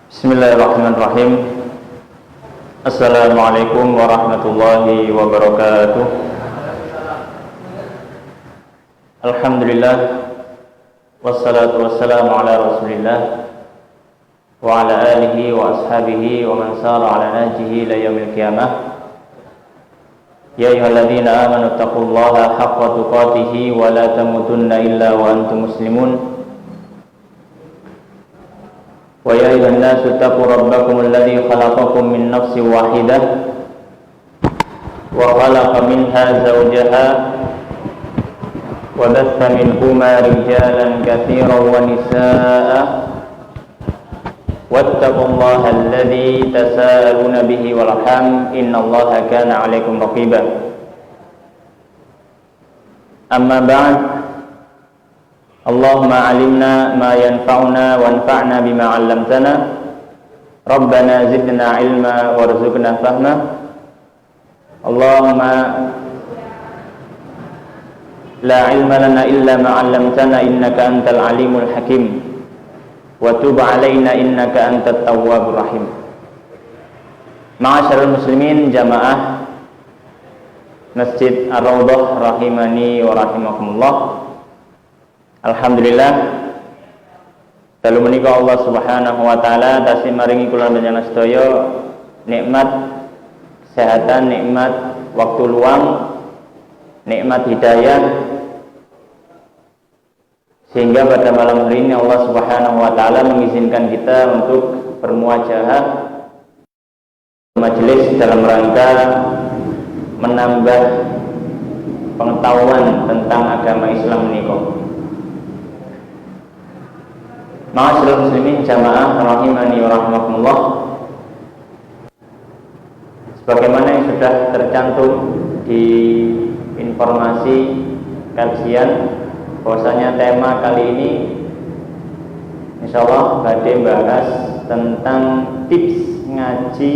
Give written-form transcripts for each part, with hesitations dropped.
Bismillahirrahmanirrahim. Assalamualaikum warahmatullahi wabarakatuh. Alhamdulillah, wassalatu wassalamu ala rasulillah wa ala alihi wa ashabihi wa man sara ala najihi ila yaumil qiyamah. Ya ayyuhalladzina amanu taqullaha haqqa tuqatih wa la tamutunna illa wa antum muslimun. Wa ya ayyuhan nasu taqu rabbakumul ladzi khalaqakum min nafsin wahidah wa khalaqa minha zawjaha wa batha minhuma rijalan katsiran wa nisaa'a wattaqullaha alladzi tasaaluna bihi wal arham innallaha kana 'alaikum raqiba. Amma ba'd. Allahumma alimna ma yanfa'una wanfa'na bima 'allamtana. Rabbana zidna ilma warzuqna fahma. Allahumma la ilma lana illa ma 'allamtana innaka antal alimul hakim. Wa tub 'alaina innaka antat tawwabur rahim. Ma'asyiral muslimin jamaah Masjid Ar-Raudhah rahimani wa rahimakumullah. Alhamdulillah, dalu menika Allah Subhanahu wa taala tasih maringi kula panjenengan sedaya nikmat kesehatan, nikmat waktu luang, nikmat hidayah, sehingga pada malam hari ini Allah Subhanahu wa taala mengizinkan kita untuk bermuajahah majelis dalam rangka menambah pengetahuan tentang agama Islam menika. Ma'asyiral muslimin jamaah rahimani wa rahimakumullah. Sebagaimana yang sudah tercantum di informasi kajian, bahwasanya tema kali ini insyaallah badhe bahas tentang tips ngaji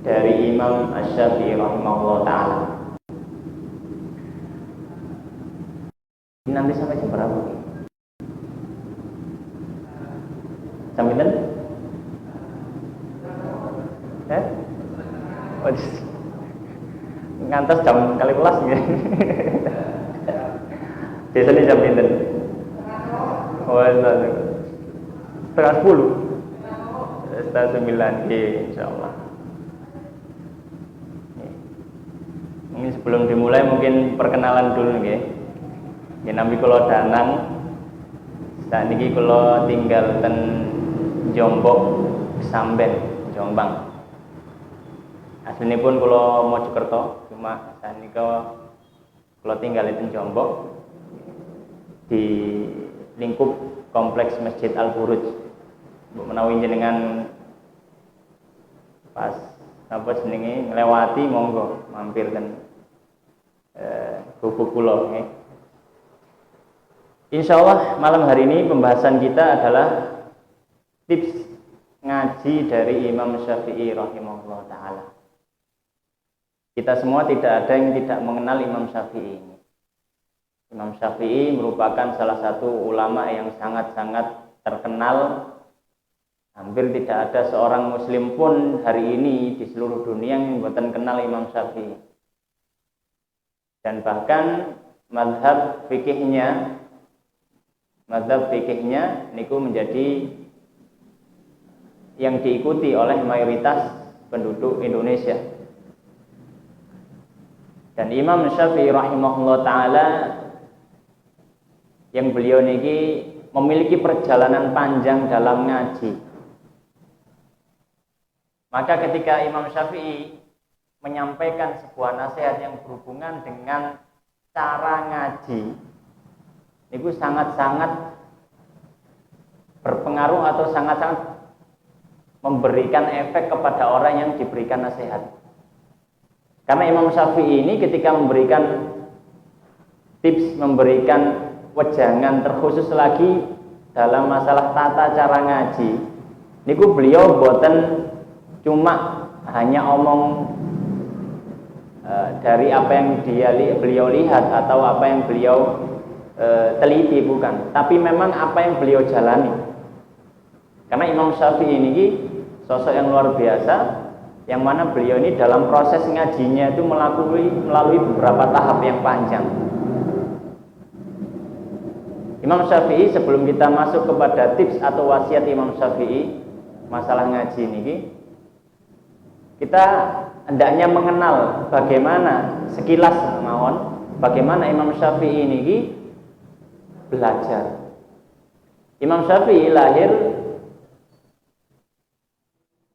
dari Imam Asy-Syafi'i rahimahullah taala. Ini nanti sampai jam berapa? Sampai ngantos jam kali kelas gitu. Biasanya jam pinten? Oh, setengah 10. Setengah 9, insyaallah. Ini sebelum dimulai mungkin perkenalan dulu nggih. Ya nampi kula Danang. Saat ini kula tinggal ten Jombok, Samben, Jombang. Aslinipun kula Mojokerto, cuma saat ini kula tinggal di Jombok di lingkup kompleks Masjid Al-Buruj. Mbok menawi jenengan pas apa jenenge nglewati monggo mampir ten gubuk kula nggih. Insyaallah malam hari ini pembahasan kita adalah tips ngaji dari Imam Syafi'i rahimahullah ta'ala. Kita semua tidak ada yang tidak mengenal Imam Syafi'i ini. Imam Syafi'i merupakan salah satu ulama yang sangat-sangat terkenal. Hampir tidak ada seorang muslim pun hari ini di seluruh dunia yang mboten kenal Imam Syafi'i. Dan bahkan mazhab fikihnya niku menjadi yang diikuti oleh mayoritas penduduk Indonesia. Dan Imam Syafi'i rahimahullah ta'ala yang beliau niki memiliki perjalanan panjang dalam ngaji. Maka ketika Imam Syafi'i menyampaikan sebuah nasihat yang berhubungan dengan cara ngaji, niku sangat-sangat berpengaruh atau sangat-sangat memberikan efek kepada orang yang diberikan nasihat. Karena Imam Syafi'i ini ketika memberikan tips, memberikan wejangan terkhusus lagi dalam masalah tata cara ngaji, niku beliau boten cuma hanya omong dari apa yang beliau lihat atau apa yang beliau teliti, bukan, tapi memang apa yang beliau jalani. Karena Imam Syafi'i ini sosok yang luar biasa, yang mana beliau ini dalam proses ngajinya itu melalui beberapa tahap yang panjang. Imam Syafi'i, sebelum kita masuk kepada tips atau wasiat Imam Syafi'i masalah ngaji ini, kita hendaknya mengenal bagaimana sekilas bagaimana Imam Syafi'i ini belajar. Imam Syafi'i lahir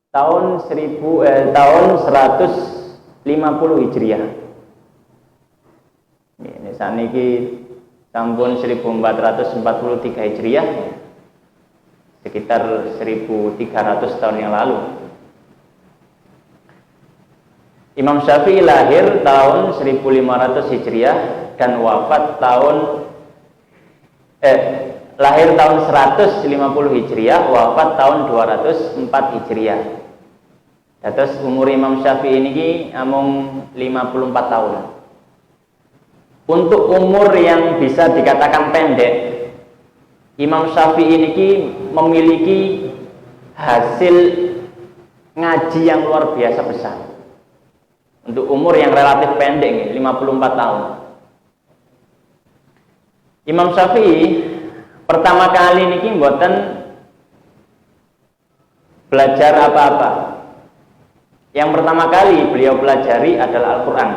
tahun 150 Hijriah. Ini saniki tahun 1443 Hijriah, sekitar 1300 tahun yang lalu. Imam Syafi'i lahir tahun 1500 Hijriah dan wafat lahir tahun 150 Hijriah, wafat tahun 204 Hijriah. Terus umur Imam Syafi'i ini amung 54 tahun. Untuk umur yang bisa dikatakan pendek, Imam Syafi'i ini memiliki hasil ngaji yang luar biasa besar. Untuk umur yang relatif pendek, 54 tahun. Imam Syafi'i pertama kali niki mboten belajar apa-apa. Yang pertama kali beliau pelajari adalah Al-Quran.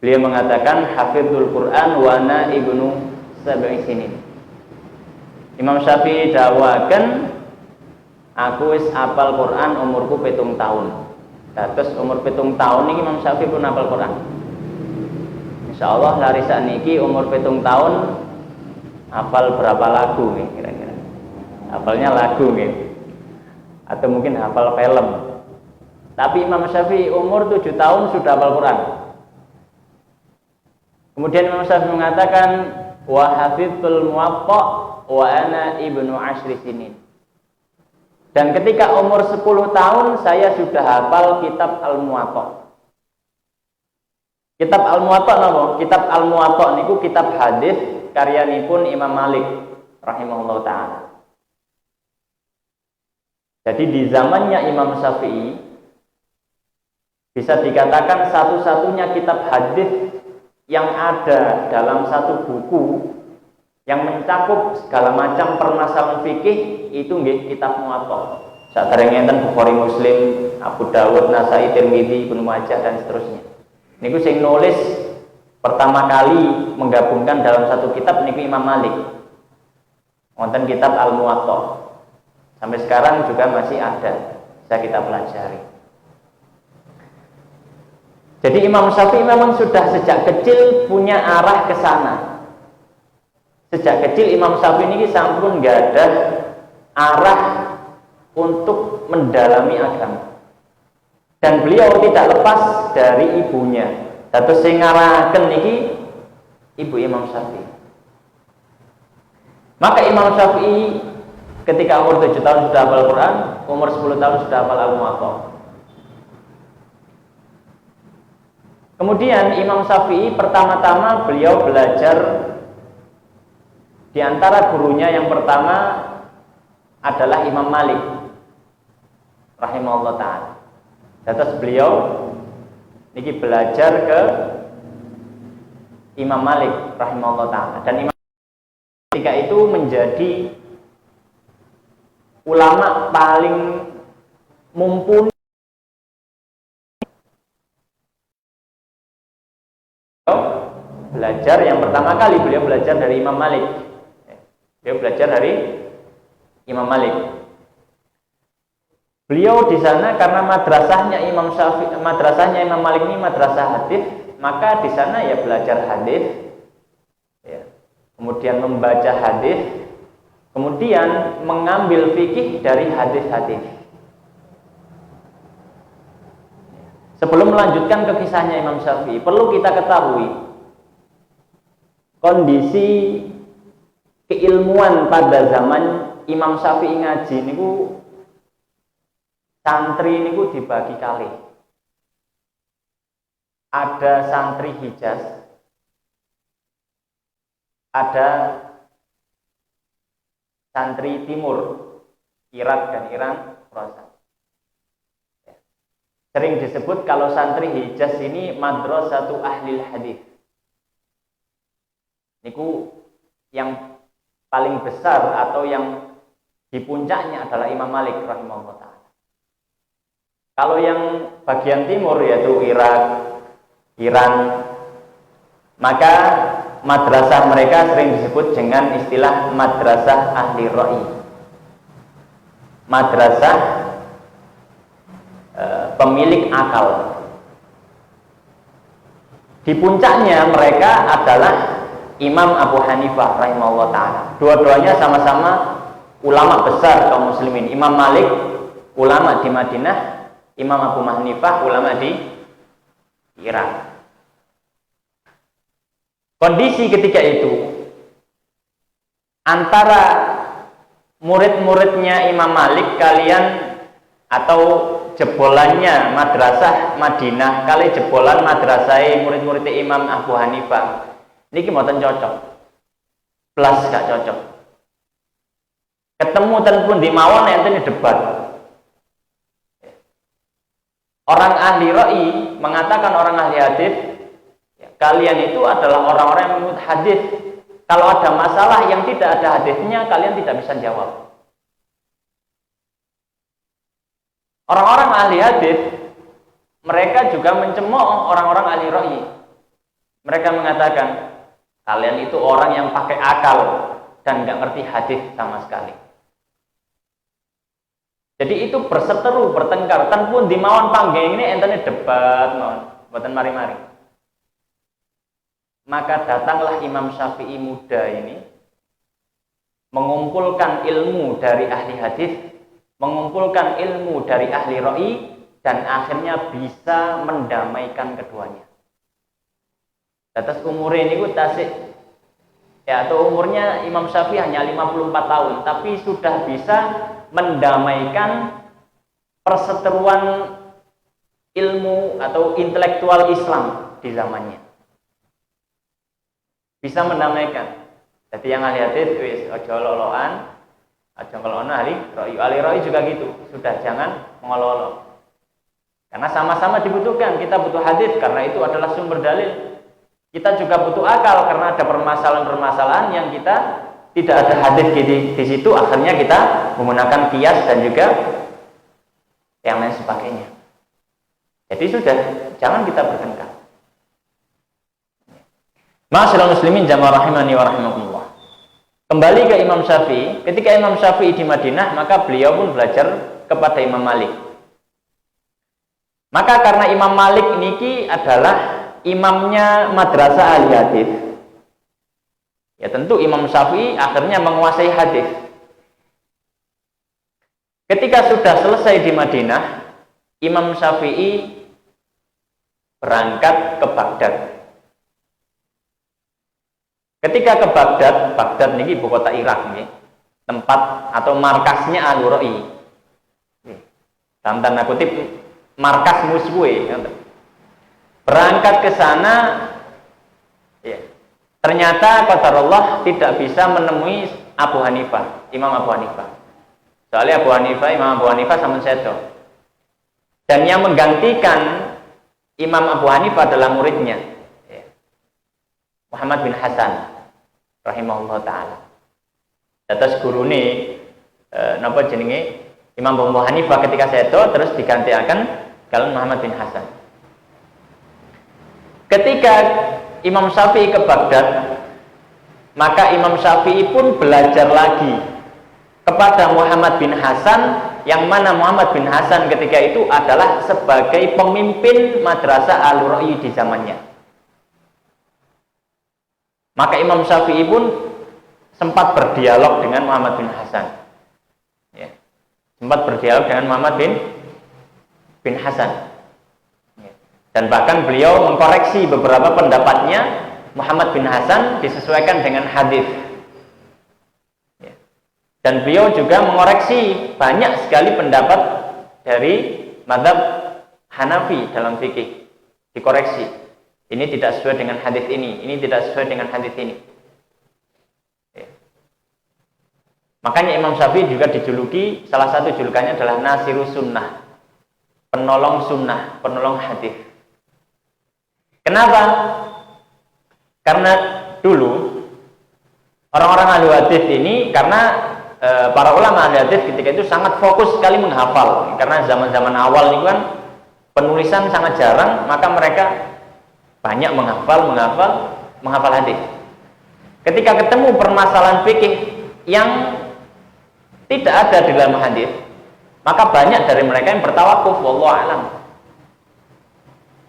Beliau mengatakan hafidhul Quran wa ana ibnu sab'i sinin. Imam Syafi'i dawakan, aku wis apal Quran umurku 7 tahun. Terus umur 7 tahun niki Imam Syafi'i pun apal Quran. Insyaallah lari sakniki umur 7 tahun hafal berapa lagu nih kira-kira? Hafalnya lagu nih. Atau mungkin hafal film. Tapi Imam Syafi'i umur 7 tahun sudah hafal Quran. Kemudian Imam Syafi'i mengatakan wa hafidhul Muwatta wa ana ibnu 10 sinin. Dan ketika umur 10 tahun saya sudah hafal kitab Al-Muwatta. Kitab Al-Muwatta napa? Kitab Al-Muwatta niku kitab hadis karyanipun Imam Malik rahimahullah taala. Jadi di zamannya Imam Syafi'i bisa dikatakan satu-satunya kitab hadis yang ada dalam satu buku yang mencakup segala macam permasalahan fikih itu nggih kitab Muwatta. Saderenge enten Bukhari, Muslim, Abu Dawud, Nasai, Tirmidzi, Ibnu Majah dan seterusnya. Niku sing nulis pertama kali menggabungkan dalam satu kitab niku Imam Malik. Wonten kitab Al-Muwatta. Sampai sekarang juga masih ada, bisa kita pelajari. Jadi Imam Syafi'i memang sudah sejak kecil punya arah ke sana. Sejak kecil Imam Syafi'i ini sampun nggak ada arah untuk mendalami agama. Dan beliau tidak lepas dari ibunya. Terus sing ngarahaken niki ibu Imam Syafi'i. Maka Imam Syafi'i ketika umur 7 tahun sudah hafal Quran, umur 10 tahun sudah hafal Al-Muwatta. Kemudian Imam Syafi'i pertama-tama beliau belajar di antara gurunya yang pertama adalah Imam Malik rahimahullah ta'ala. Terus beliau niki belajar ke Imam Malik rahimahullah ta'ala. Dan Imam ketika itu menjadi ulama paling mumpuni. Belajar yang pertama kali beliau belajar dari Imam Malik. Beliau belajar dari Imam Malik. Beliau di sana karena madrasahnya Imam Malik ini madrasah hadis, maka di sana ya belajar hadis, ya. Kemudian membaca hadis, kemudian mengambil fikih dari hadis-hadis. Sebelum melanjutkan ke kisahnya Imam Syafi'i, perlu kita ketahui kondisi keilmuan pada zaman Imam Syafi'i ngaji niku santri niku dibagi kali. Ada santri Hijaz, ada santri timur, Irak dan Iran, Khurasan. Sering disebut kalau santri Hijaz ini madrasatu ahlil hadis. Niku yang paling besar atau yang di puncaknya adalah Imam Malik rahimahullah ta'ala. Kalau yang bagian timur yaitu Irak, Iran, maka madrasah mereka sering disebut dengan istilah madrasah ahli ra'i. Madrasah pemilik akal. Di puncaknya mereka adalah Imam Abu Hanifah rahimahullah ta'ala. Dua-duanya sama-sama ulama besar kaum muslimin. Imam Malik ulama di Madinah, Imam Abu Hanifah ulama di Irak. Kondisi ketika itu antara murid-muridnya Imam Malik kalian atau jebolannya madrasah Madinah kali jebolan madrasah murid-murid Imam Abu Hanifah niki mboten cocok. Plus gak cocok. Ketemu telepon di mawon enten debat. Orang ahli ra'i mengatakan orang ahli hadis, ya, kalian itu adalah orang-orang yang menurut hadis. Kalau ada masalah yang tidak ada hadisnya, kalian tidak bisa jawab. Orang-orang ahli hadis, mereka juga mencemooh orang-orang ahli ra'i. Mereka mengatakan, kalian itu orang yang pakai akal dan nggak ngerti hadis sama sekali. Jadi itu berseteru, bertengkar. Tan pun di mawon panggeng ini entene debat mawon, mboten mari-mari. Maka datanglah Imam Syafi'i muda ini mengumpulkan ilmu dari ahli hadis, mengumpulkan ilmu dari ahli ra'i, dan akhirnya bisa mendamaikan keduanya. Atas umurnya ini tasik, ya, atau umurnya Imam Syafi'i hanya 54 tahun, tapi sudah bisa mendamaikan perseteruan ilmu atau intelektual Islam di zamannya. Bisa mendamaikan. Jadi yang ahli hadis wis aja loloan, aja ngelono ahli ra'i juga gitu. Sudah jangan mengolok-olok. Karena sama-sama dibutuhkan. Kita butuh hadis karena itu adalah sumber dalil. Kita juga butuh akal karena ada permasalahan-permasalahan yang kita tidak ada hadis di situ, akhirnya kita menggunakan kias dan juga yang lain sebagainya. Jadi sudah, jangan kita bertengkar. Ma'asyiral muslimin jamaah rahimani wa rahimakumullah. Kembali ke Imam Syafi'i. Ketika Imam Syafi'i di Madinah, maka beliau pun belajar kepada Imam Malik. Maka karena Imam Malik niki adalah imamnya madrasah ahli hadis, ya tentu Imam Syafi'i akhirnya menguasai hadis. Ketika sudah selesai di Madinah, Imam Syafi'i berangkat ke Baghdad. Ketika ke Baghdad, Baghdad ini ibu kota Irak nih, tempat atau markasnya Al-Ra'i. Dalam tanda kutip markas musuhe. Berangkat ke sana, ya. Ternyata qadarullah tidak bisa menemui Abu Hanifah, Imam Abu Hanifah. Soalnya Imam Abu Hanifah sampun sedo. Dan yang menggantikan Imam Abu Hanifah adalah muridnya, ya, Muhammad bin Hasan rahimahullah taala. Atas gurune napa jenenge Imam Abu Hanifah ketika sedo terus digantikan kalian Muhammad bin Hasan. Ketika Imam Syafi'i ke Baghdad, maka Imam Syafi'i pun belajar lagi kepada Muhammad bin Hasan, yang mana Muhammad bin Hasan ketika itu adalah sebagai pemimpin madrasah Al-Ra'i di zamannya. Maka Imam Syafi'i pun sempat berdialog dengan Muhammad bin Hasan, ya. Sempat berdialog dengan Muhammad bin Hasan, ya. Dan bahkan beliau mengkoreksi beberapa pendapatnya Muhammad bin Hasan disesuaikan dengan hadis, ya. Dan beliau juga mengoreksi banyak sekali pendapat dari mazhab Hanafi dalam fikih, dikoreksi. Ini tidak sesuai dengan hadis ini tidak sesuai dengan hadis ini. Ya. Makanya Imam Syafi'i juga dijuluki, salah satu julukannya adalah Nasirus Sunnah, penolong sunnah, penolong hadis. Kenapa? Karena dulu orang-orang ahli hadis ini, karena para ulama ahli hadis ketika itu sangat fokus sekali menghafal, karena zaman-zaman awal ini kan penulisan sangat jarang, maka mereka banyak menghafal hadis. Ketika ketemu permasalahan fikih yang tidak ada di dalam hadis, maka banyak dari mereka yang bertawakuf. Wallahu alam.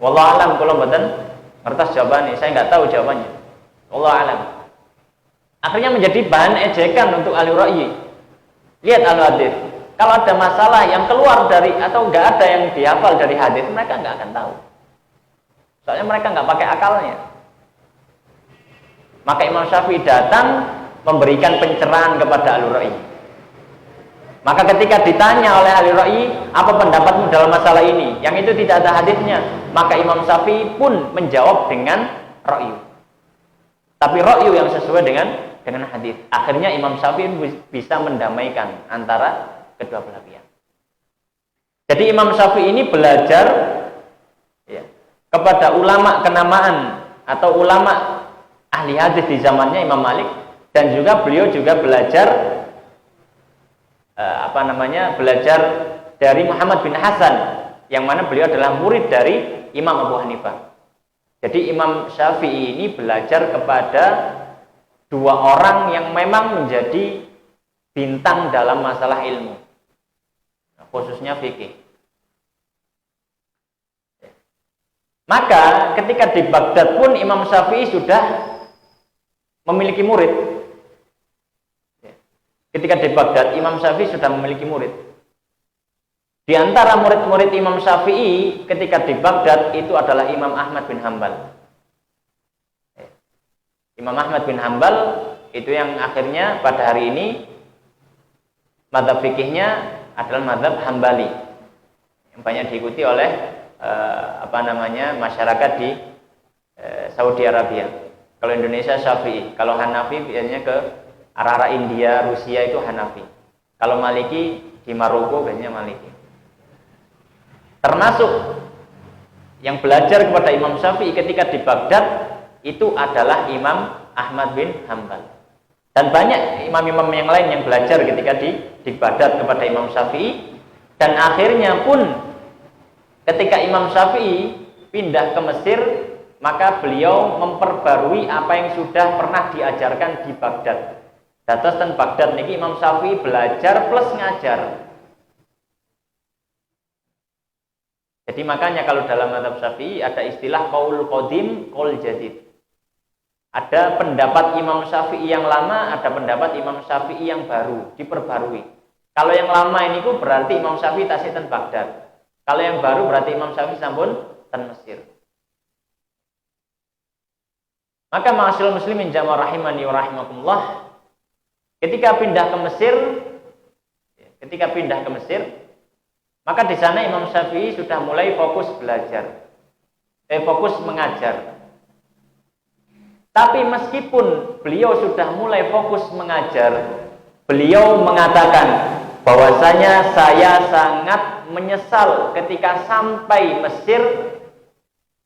Wallahu alam, kalau mboten ngertos jawabannya, saya nggak tahu jawabannya. Wallahu alam. Akhirnya menjadi bahan ejekan untuk ahli ra'yi. Lihat ahli hadis, kalau ada masalah yang keluar dari atau nggak ada yang dihafal dari hadis, mereka nggak akan tahu. Soalnya mereka nggak pakai akalnya. Maka Imam Syafi'i datang memberikan pencerahan kepada ahli ra'yi. Maka ketika ditanya oleh ahli ra'yi, apa pendapatmu dalam masalah ini? Yang itu tidak ada hadisnya. Maka Imam Syafi'i pun menjawab dengan ra'yu. Tapi ra'yu yang sesuai dengan hadis. Akhirnya Imam Syafi'i bisa mendamaikan antara kedua belah pihak. Jadi Imam Syafi'i ini belajar ya, kepada ulama kenamaan atau ulama ahli hadis di zamannya Imam Malik, dan juga beliau juga belajar belajar dari Muhammad bin Hasan, yang mana beliau adalah murid dari Imam Abu Hanifah. Jadi Imam Syafi'i ini belajar kepada dua orang yang memang menjadi bintang dalam masalah ilmu, khususnya fikih. Maka ketika di Baghdad pun Imam Syafi'i sudah memiliki murid. Ketika di Baghdad, Imam Syafi'i sudah memiliki murid. Di antara murid-murid Imam Syafi'i ketika di Baghdad itu adalah Imam Ahmad bin Hambal. Imam Ahmad bin Hambal itu yang akhirnya pada hari ini mazhab fikihnya adalah mazhab Hambali, yang banyak diikuti oleh masyarakat di Saudi Arabia. Kalau Indonesia Syafi'i, kalau Hanafi biasanya ke arah-arah India, Rusia itu Hanafi. Kalau Maliki di Maroko biasanya Maliki. Termasuk yang belajar kepada Imam Syafi'i ketika di Baghdad itu adalah Imam Ahmad bin Hambal. Dan banyak imam-imam yang lain yang belajar ketika di Baghdad kepada Imam Syafi'i. Dan akhirnya pun ketika Imam Syafi'i pindah ke Mesir, maka beliau memperbarui apa yang sudah pernah diajarkan di Baghdad. Dados ten Baghdad niki Imam Syafi'i belajar plus ngajar. Jadi makanya kalau dalam mazhab Syafi'i ada istilah qaul qadim, qaul jadid. Ada pendapat Imam Syafi'i yang lama, ada pendapat Imam Syafi'i yang baru, diperbarui. Kalau yang lama ini berarti Imam Syafi'i tasih ten Baghdad. Kalau yang baru berarti Imam Syafi'i sampun ten Mesir. Maka ma'asyiral muslimin jamaah rahimani wa rahimakumullah, ketika pindah ke Mesir, maka di sana Imam Syafi'i sudah mulai fokus belajar, fokus mengajar. Tapi meskipun beliau sudah mulai fokus mengajar, beliau mengatakan bahwasanya saya sangat menyesal ketika sampai Mesir,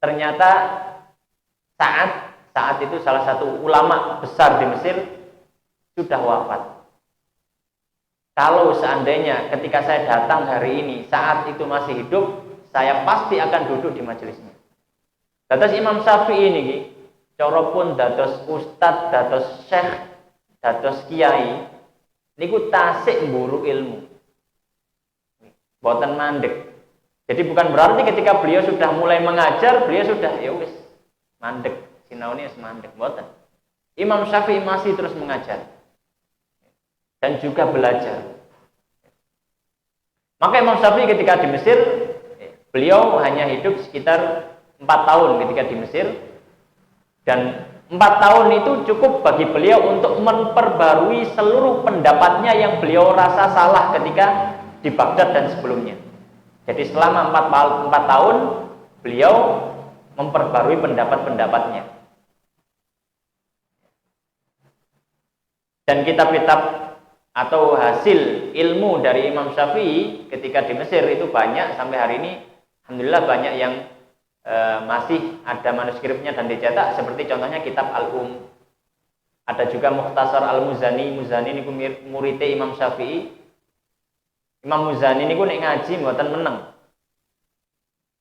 ternyata saat itu salah satu ulama besar di Mesir sudah wafat. Kalau seandainya ketika saya datang hari ini saat itu masih hidup, saya pasti akan duduk di majelisnya. Dados Imam Syafi'i ini cara pun dados ustadz, dados syekh, dados kiai niku tasik mburu ilmu. Boten mandek. Jadi bukan berarti ketika beliau sudah mulai mengajar, beliau sudah ya wis mandek, sinaune wis mandek, boten. Imam Syafi'i masih terus mengajar dan juga belajar. Maka Imam Syafi'i ketika di Mesir, beliau hanya hidup sekitar 4 tahun ketika di Mesir, dan 4 tahun itu cukup bagi beliau untuk memperbarui seluruh pendapatnya yang beliau rasa salah ketika di Baghdad dan sebelumnya. Jadi selama 4 tahun beliau memperbarui pendapat-pendapatnya. Dan kitab-kitab atau hasil ilmu dari Imam Syafi'i ketika di Mesir itu banyak, sampai hari ini alhamdulillah banyak yang masih ada manuskripnya dan dicetak, seperti contohnya kitab Al-Um. Ada juga Mukhtasar Al-Muzani. Muzani niku muridé Imam Syafi'i. Imam Muzani niku nek ngaji mboten meneng.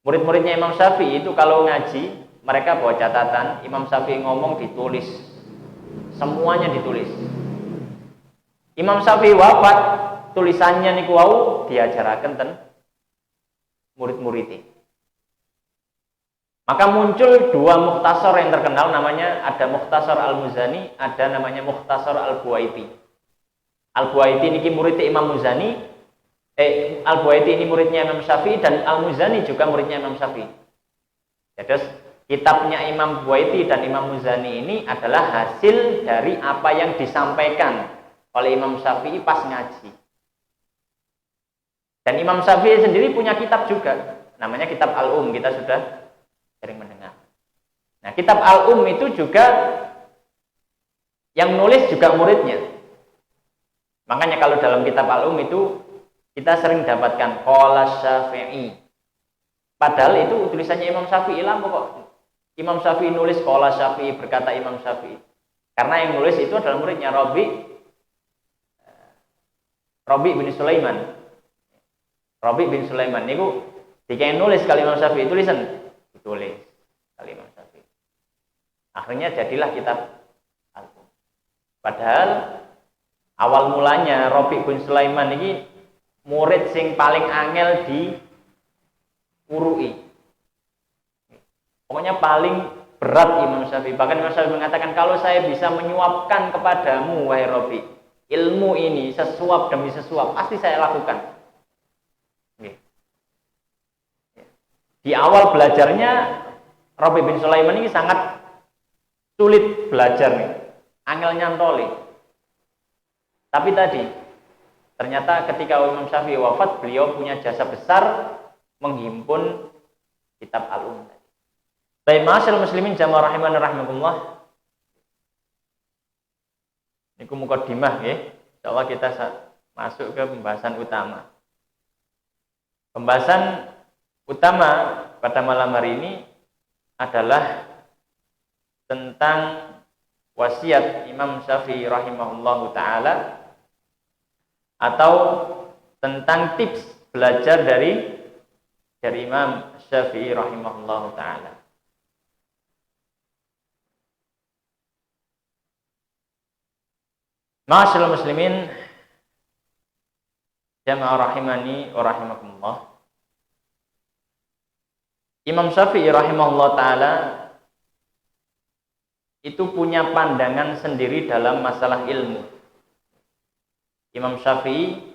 Murid-muridnya Imam Syafi'i itu kalau ngaji mereka bawa catatan, Imam Syafi'i ngomong ditulis. Semuanya ditulis. Imam Syafi'i wafat, tulisannya niku wau diajaraken ten murid-muridé. Maka muncul dua mukhtasar yang terkenal, namanya ada Mukhtasar Al-Muzani, ada namanya Mukhtasar Al-Buwaiti. Al-Buwaiti niki muridnya Imam Muzani, Al-Buwaiti ini muridnya Imam Syafi'i, dan Al-Muzani juga muridnya Imam Syafi'i. Jadi kitabnya Imam Buwaiti dan Imam Muzani ini adalah hasil dari apa yang disampaikan oleh Imam Syafi'i pas ngaji. Dan Imam Syafi'i sendiri punya kitab juga, namanya kitab Al-Um, kita sudah sering mendengar. Nah, kitab Al-Um itu juga yang nulis juga muridnya. Makanya kalau dalam kitab Al-Um itu kita sering dapatkan qala Syafi'i. Padahal itu tulisannya Imam Syafi'i lah pokok. Imam Syafi'i nulis qala Syafi'i, berkata Imam Syafi'i. Karena yang nulis itu adalah muridnya Rabi bin Sulaiman. Rabi bin Sulaiman niku dikain nulis kali Imam Syafi'i tulisan ditulis kali Imam Syafi'i. Akhirnya jadilah kitab Al-Um. Padahal awal mulanya Rabi bin Sulaiman ini murid sing paling angel di urui. Pokoknya paling berat Imam Syafi'i. Bahkan Imam Syafi'i mengatakan, kalau saya bisa menyuapkan kepadamu wahai Rabi, ilmu ini sesuap demi sesuap, pasti saya lakukan. Di awal belajarnya Rabi bin Sulaiman ini sangat sulit belajar nih, angel nyantoli. Tapi tadi ternyata ketika Imam Syafi'i wafat, beliau punya jasa besar menghimpun kitab Al-Um. Baik, ma'asyiral muslimin jamaah rahiman rahimakumullah. Niku mukadimah nggih. Insyaallah kita masuk ke pembahasan utama. Pembahasan utama pada malam hari ini adalah tentang wasiat Imam Syafi'i rahimahullahu taala, atau tentang tips belajar dari Imam Syafi'i rahimahullahu taala. Ma'asyiral muslimin jamaah rahimani wa rahimakumullah. Imam Syafi'i rahimahullah ta'ala itu punya pandangan sendiri dalam masalah ilmu. Imam Syafi'i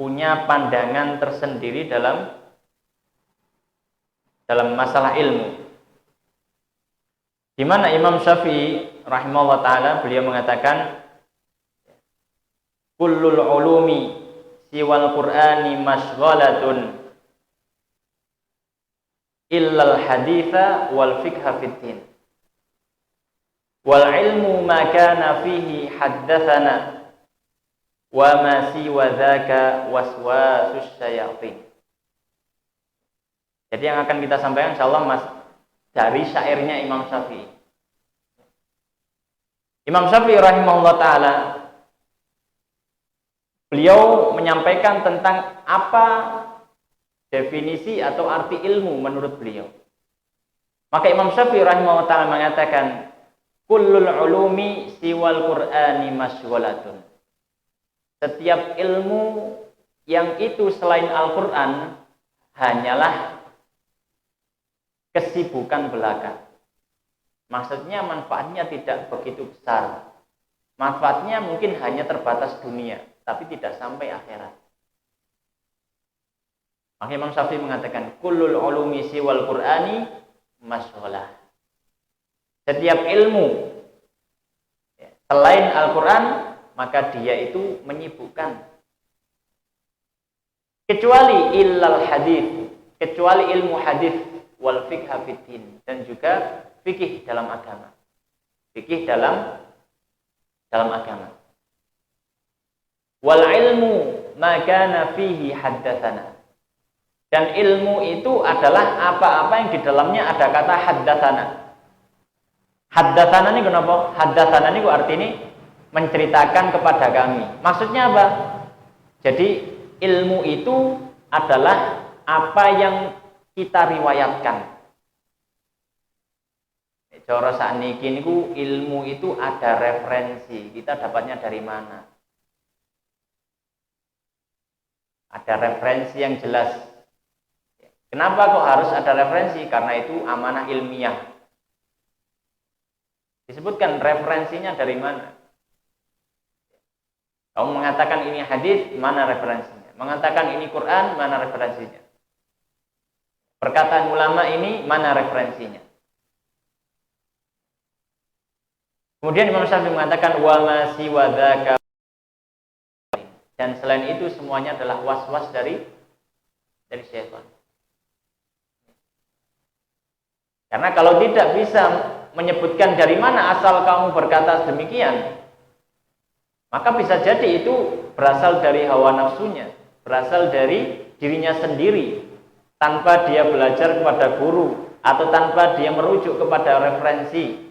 punya pandangan tersendiri dalam masalah ilmu. Di mana Imam Syafi'i rahimahullah ta'ala beliau mengatakan, kullul ulumi siwal qur'ani mashghalatun illal haditha wal fiqha fiddin wal ilmu ma kana fihi haddathana wa ma siwa dzaka waswasus syayatin. Jadi yang akan kita sampaikan insyaallah dari syairnya Imam Syafi'i. Imam Syafi'i rahimahullah taala beliau menyampaikan tentang apa definisi atau arti ilmu menurut beliau. Maka Imam Syafi'i rahimahullah ta'ala mengatakan, kullul ulumi siwal qur'ani mashghalatun. Setiap ilmu yang itu selain Al-Qur'an hanyalah kesibukan belaka. Maksudnya manfaatnya tidak begitu besar. Manfaatnya mungkin hanya terbatas dunia, tapi tidak sampai akhirat. Maka Imam Syafi'i mengatakan, kullul ulumi siwal qur'ani mashghalah. Setiap ilmu selain Al-Qur'an, maka dia itu menyibukkan. Kecuali illal hadith, kecuali ilmu hadith wal fiqha fiddin, dan juga fikih dalam agama. Fikih dalam agama. Wal ilmu ma kana fihi haddatsana. Dan ilmu itu adalah apa-apa yang di dalamnya ada kata haddatsana. Haddatsana ini kenapa? Haddatsana ini artinya menceritakan kepada kami. Maksudnya apa? Jadi ilmu itu adalah apa yang kita riwayatkan. Cara sakniki niku ilmu itu ada referensi. Kita dapatnya dari mana? Ada referensi yang jelas. Kenapa kok harus ada referensi? Karena itu amanah ilmiah. Disebutkan referensinya dari mana? Kamu mengatakan ini hadis, mana referensinya? Mengatakan ini Quran, mana referensinya? Perkataan ulama ini, mana referensinya? Kemudian Imam Syafi'i mengatakan wa ma siwa dzaka, dan selain itu semuanya adalah was-was dari syaitan. Karena kalau tidak bisa menyebutkan dari mana asal kamu berkata demikian, maka bisa jadi itu berasal dari hawa nafsunya, berasal dari dirinya sendiri, tanpa dia belajar kepada guru atau tanpa dia merujuk kepada referensi.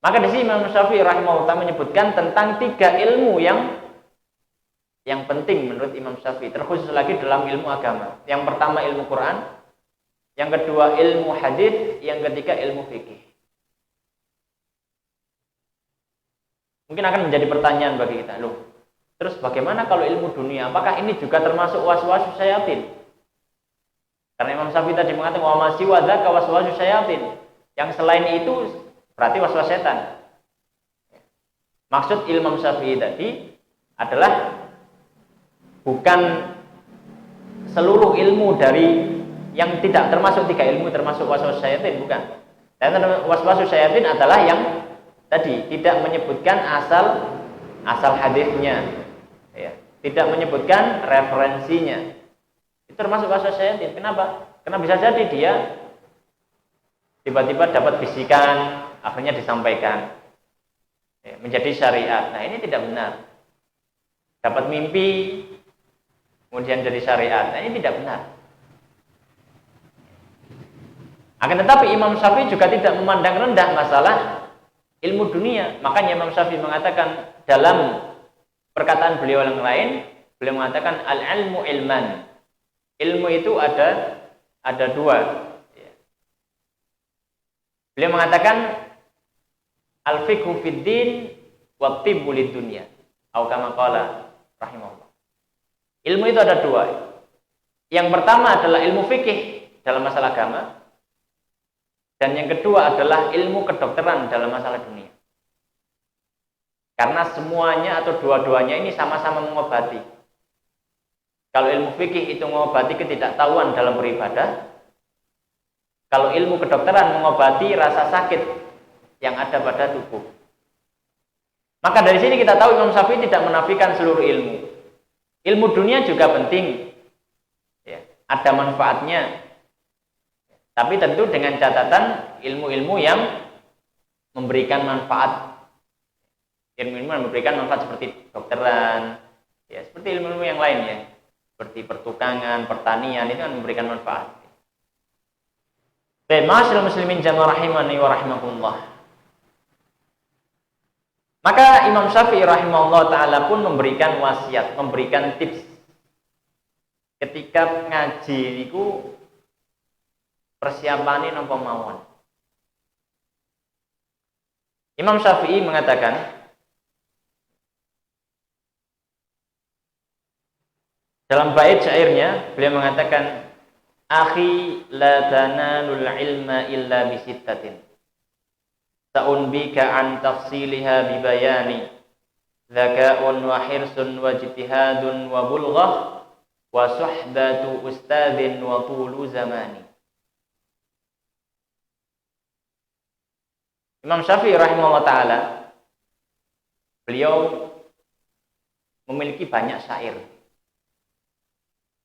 Maka di sini Imam Syafi'i rahimahullah menyebutkan tentang 3 ilmu yang penting menurut Imam Syafi'i, terkhusus lagi dalam ilmu agama. Yang pertama ilmu Quran, yang kedua ilmu hadis, yang ketiga ilmu fikih. Mungkin akan menjadi pertanyaan bagi kita, loh, terus bagaimana kalau ilmu dunia? Apakah ini juga termasuk waswasus syayatin? Karena Imam Syafi'i tadi mengatakan wa ma siwa dzaka waswasus syayatin. Yang selain itu berarti waswas setan. Maksud Imam Syafi'i tadi adalah bukan seluruh ilmu dari yang tidak termasuk 3 ilmu termasuk waswas syayatin, bukan. Dan waswas syayatin adalah yang tadi tidak menyebutkan asal hadisnya, ya, tidak menyebutkan referensinya. Itu termasuk waswas syayatin. Kenapa? Karena bisa jadi dia tiba-tiba dapat bisikan, akhirnya disampaikan, ya, menjadi syariat. Nah, ini tidak benar. Dapat mimpi kemudian jadi syariat. Nah, ini tidak benar. Akan tetapi Imam Syafi'i juga tidak memandang rendah masalah ilmu dunia. Makanya Imam Syafi'i mengatakan dalam perkataan beliau yang lain, beliau mengatakan al-ilmu ilman. Ilmu itu ada 2. Beliau mengatakan al-fiqhu fid din wa tibbu lid dunya. Atau kama qala rahimahullah. Ilmu itu ada 2. Yang pertama adalah ilmu fikih dalam masalah agama. Dan yang kedua adalah ilmu kedokteran dalam masalah dunia. Karena semuanya atau dua-duanya ini sama-sama mengobati. Kalau ilmu fikih itu mengobati ketidaktahuan dalam beribadah, kalau ilmu kedokteran mengobati rasa sakit yang ada pada tubuh. Maka dari sini kita tahu Imam Syafi'i tidak menafikan seluruh ilmu. Ilmu dunia juga penting, ya, ada manfaatnya. Tapi tentu dengan catatan ilmu-ilmu yang memberikan manfaat. Ilmu-ilmu yang memberikan manfaat seperti dokteran, ya, seperti ilmu-ilmu yang lain, ya, seperti pertukangan, pertanian, itu kan memberikan manfaat. Baik, ma'asyiral muslimin jamaah rahimani wa rahimakumullah. Maka Imam Syafi'i rahimahullah ta'ala pun memberikan wasiat, memberikan tips. Ketika ngaji niku persiapannya napa mawon. Imam Syafi'i mengatakan dalam bait syairnya, beliau mengatakan akhi la tanalul ilma illa bisittatin sa'unbika an tafsiliha bibayani dzaka'un wa hirsun wa ijtihadun wa bulghah wa suhbatu ustadzin wa tulu zamani. Imam Syafi'i rahimahullah ta'ala beliau memiliki banyak syair.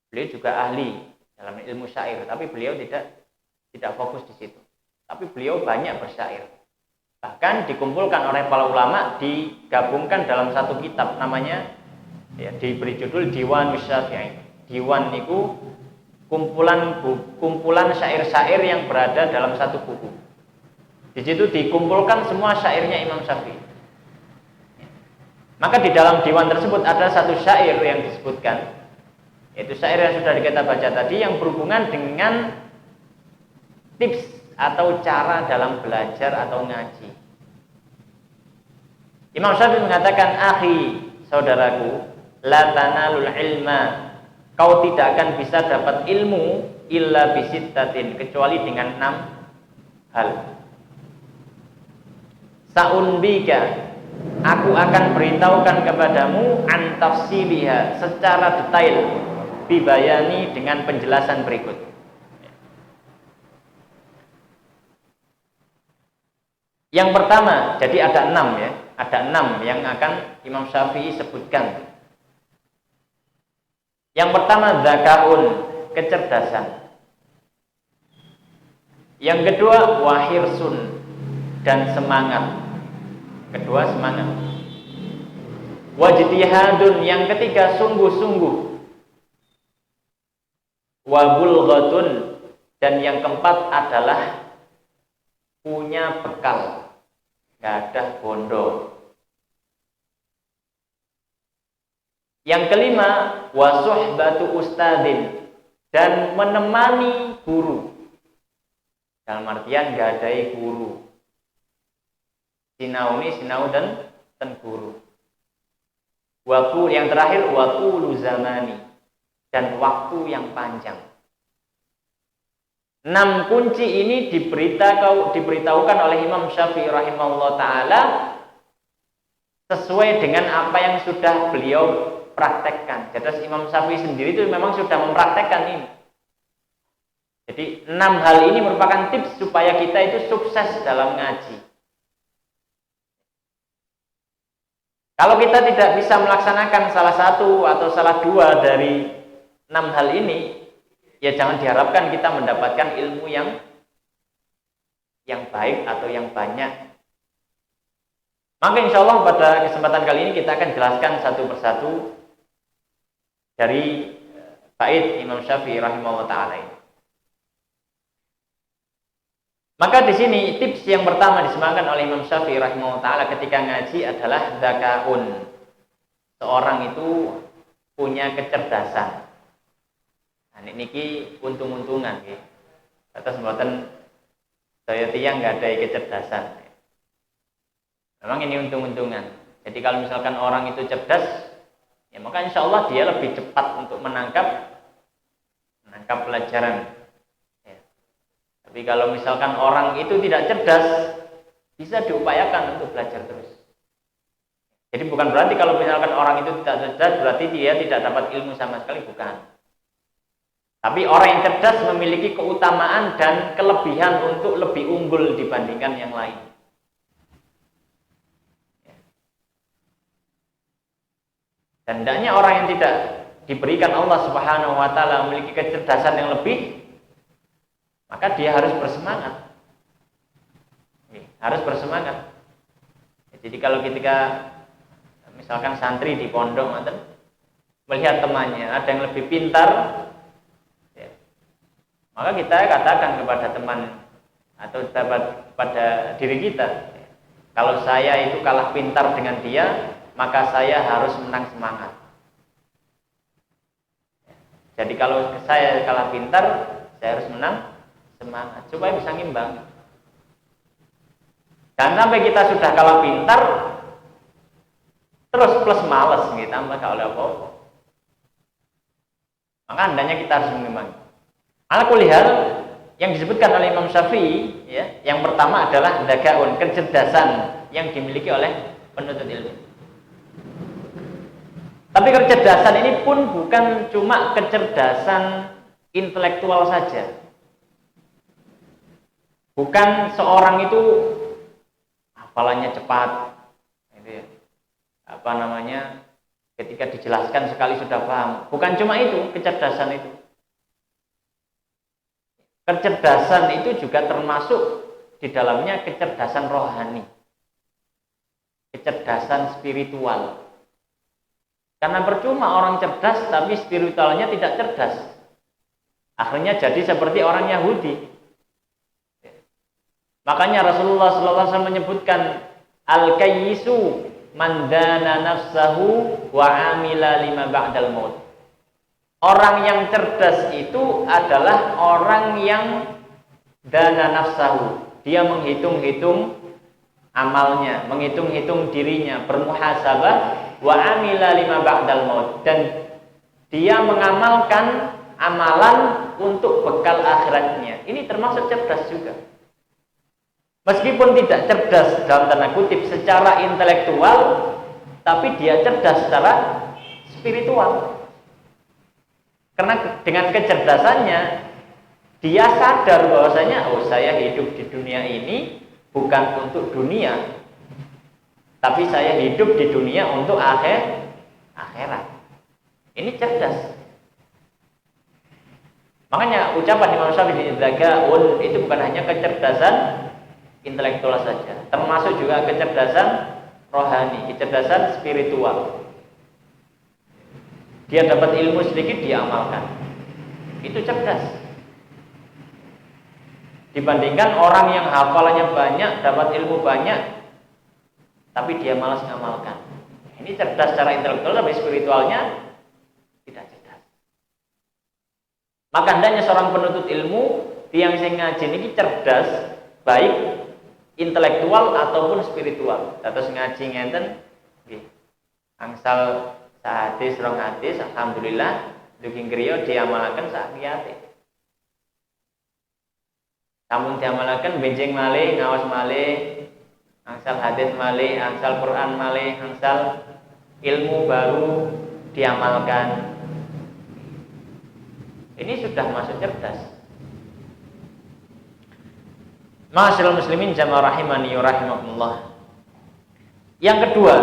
Beliau juga ahli dalam ilmu syair, tapi beliau tidak fokus di situ. Tapi beliau banyak bersyair. Bahkan dikumpulkan oleh para ulama, digabungkan dalam satu kitab namanya, ya, diberi judul Diwan Syafi'i. Diwan itu kumpulan syair-syair yang berada dalam satu buku. Di situ dikumpulkan semua syairnya Imam Syafi'i. Maka di dalam diwan tersebut ada satu syair yang disebutkan, yaitu syair yang sudah kita baca tadi, yang berhubungan dengan tips atau cara dalam belajar atau ngaji. Imam Syafi'i mengatakan, "Akhi, saudaraku, la tanalul ilma, kau tidak akan bisa dapat ilmu illa bisittatin, kecuali dengan 6 hal. Sa'unbika, aku akan beritahukan kepadamu an tafsiliha, secara detail, bibayani, dengan penjelasan berikut." Yang pertama, jadi ada 6 ya, ada 6 yang akan Imam Syafi'i sebutkan. Yang pertama, dzakaun, kecerdasan. Yang kedua, wahirsun, dan semangat. Kedua, semangat. Wajtihadun, yang ketiga, sungguh-sungguh. Wabulghatun, dan yang keempat adalah punya bekal, gadah bondo. Yang kelima, wasuhbatu ustadin, dan menemani guru. Dalam artian gadai guru. Sinau dan guru. Waktu yang terakhir, waktu zamani, dan waktu yang panjang. 6 kunci ini diberitahukan oleh Imam Syafi'i rahimahullah ta'ala sesuai dengan apa yang sudah beliau praktekkan. Jadi Imam Syafi'i sendiri itu memang sudah mempraktekkan ini. Jadi 6 hal ini merupakan tips supaya kita itu sukses dalam ngaji. Kalau kita tidak bisa melaksanakan salah satu atau salah 2 dari 6 hal ini, ya jangan diharapkan kita mendapatkan ilmu yang baik atau yang banyak. Maka insya Allah pada kesempatan kali ini kita akan jelaskan satu persatu dari bait Imam Syafi'i rahimahullah ta'ala ini. Maka di sini tips yang pertama disematkan oleh Imam Syafi'i rahimahullah ta'ala ketika ngaji adalah dzakaun. Seorang itu punya kecerdasan. Nah, niki untung-untungan nggih. Atas mboten saya tiyang nggak ada kecerdasan. Memang ini untung-untungan. Jadi kalau misalkan orang itu cerdas, ya maka insya Allah dia lebih cepat untuk menangkap pelajaran. Ya. Tapi kalau misalkan orang itu tidak cerdas, bisa diupayakan untuk belajar terus. Jadi bukan berarti kalau misalkan orang itu tidak cerdas berarti dia tidak dapat ilmu sama sekali, bukan. Tapi orang yang cerdas memiliki keutamaan dan kelebihan untuk lebih unggul dibandingkan yang lain. Dan hendaknya orang yang tidak diberikan Allah Subhanahu wa ta'ala memiliki kecerdasan yang lebih, maka dia harus bersemangat. Harus bersemangat. Jadi kalau ketika misalkan santri di pondok melihat temannya ada yang lebih pintar, maka kita katakan kepada teman atau pada diri kita, kalau saya itu kalah pintar dengan dia, maka saya harus menang semangat. Jadi kalau saya kalah pintar, saya harus menang semangat supaya bisa ngimbang. Dan sampai kita sudah kalah pintar, terus plus males, gitu, tambah gak oleh apa-apa. Maka hendaknya kita harus mengimbangi. Ala kulli hal yang disebutkan oleh Imam Syafi'i, ya, yang pertama adalah dzakaun, kecerdasan yang dimiliki oleh penuntut ilmu. Tapi kecerdasan ini pun bukan cuma kecerdasan intelektual saja. Bukan seorang itu hafalannya cepat, gitu ya. Ketika dijelaskan sekali sudah paham. Bukan cuma itu kecerdasan itu. Kecerdasan itu juga termasuk di dalamnya kecerdasan rohani, kecerdasan spiritual. Karena percuma orang cerdas tapi spiritualnya tidak cerdas. Akhirnya jadi seperti orang Yahudi. Makanya Rasulullah SAW menyebutkan al-kayyisu man dana nafsahu wa amila lima ba'dal maut. Orang yang cerdas itu adalah orang yang dana nafsahu. Dia menghitung-hitung amalnya, menghitung-hitung dirinya, bermuhasabah wa amila lima ba'dal maut, dan dia mengamalkan amalan untuk bekal akhiratnya. Ini termasuk cerdas juga. Meskipun tidak cerdas dalam tanda kutip secara intelektual, tapi dia cerdas secara spiritual. Karena dengan kecerdasannya dia sadar bahwasanya saya hidup di dunia ini bukan untuk dunia, tapi saya hidup di dunia untuk akhirat. Ini cerdas. Makanya ucapan Imam Syafi'i dzakaun itu bukan hanya kecerdasan intelektual saja, termasuk juga kecerdasan rohani, kecerdasan spiritual. Dia dapat ilmu sedikit, dia amalkan. Itu cerdas. Dibandingkan orang yang hafalannya banyak, dapat ilmu banyak, tapi dia malas ngamalkan. Ini cerdas secara intelektual, tapi spiritualnya tidak cerdas. Maka hendaknya seorang penuntut ilmu, tiang sing ngaji ini cerdas, baik intelektual ataupun spiritual. Terus ngaji ngenten, angsal sahadis, rong hadis, alhamdulillah, duking kriya diamalkan sakiyate. Sampun diamalkan benjing malih, ngawas malih, angsal hadis malih, angsal Quran malih, angsal ilmu baru diamalkan. Ini sudah masuk cerdas. Ma'asyiral muslimin jamaah rahimani wa rahimakumullah. Yang kedua,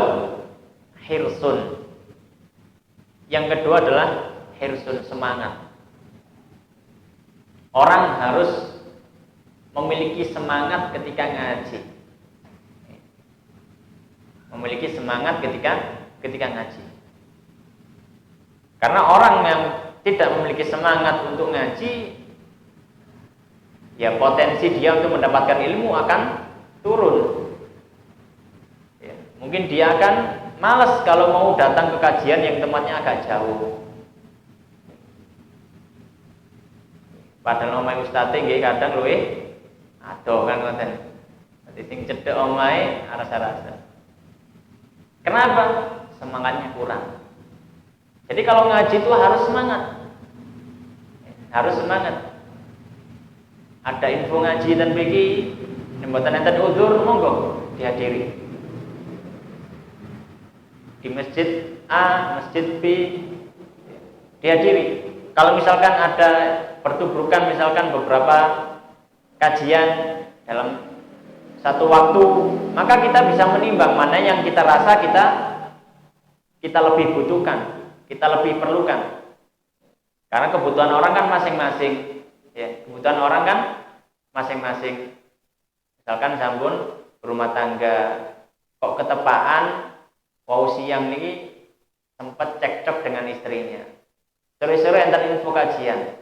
hirsun. Yang kedua adalah hirsun, semangat. Orang harus memiliki semangat ketika ngaji. Memiliki semangat ketika ngaji. Karena orang yang tidak memiliki semangat untuk ngaji, ya potensi dia untuk mendapatkan ilmu akan turun. Ya, mungkin dia akan malas kalau mau datang ke kajian yang tempatnya agak jauh. Padahal omahe ustaze nggih kadang luwih adoh kan ngoten. Dadi sing cedhek omahe arasa-arasa. Kenapa? Semangatnya kurang. Jadi kalau ngaji itu harus semangat. Harus semangat. Ada info ngaji dan bagi mboten enten udzur, monggo dihadiri. Di masjid A, masjid B dihadiri. Kalau misalkan ada pertubrukan, misalkan beberapa kajian dalam satu waktu, maka kita bisa menimbang mana yang kita rasa kita lebih butuhkan, kita lebih perlukan. Karena kebutuhan orang kan masing-masing, ya, kebutuhan orang kan masing-masing. Misalkan sampun berumah tangga, kok ketepaan wau siang niki sempat cekcok dengan istrinya. Sore-sore enten info kajian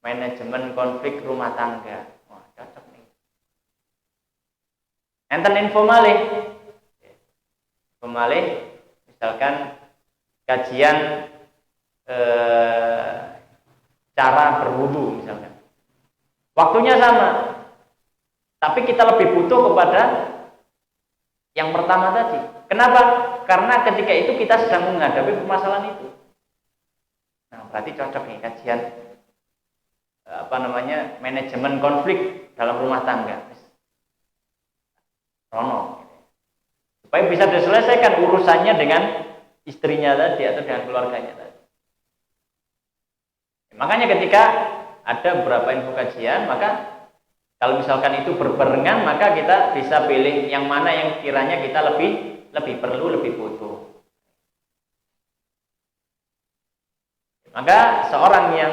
manajemen konflik rumah tangga. Wah, cocok nih. Enten info malih. Misalkan kajian cara berwudu misalkan. Waktunya sama. Tapi kita lebih butuh kepada yang pertama tadi. Kenapa? Karena ketika itu kita sedang menghadapi permasalahan itu. Nah, berarti cocok nih kajian manajemen konflik dalam rumah tangga. Rono. Supaya bisa diselesaikan urusannya dengan istrinya tadi atau dengan keluarganya tadi. Makanya ketika ada beberapa info kajian, maka kalau misalkan itu berbarengan, maka kita bisa pilih yang mana yang kiranya kita lebih perlu, lebih butuh. Maka seorang yang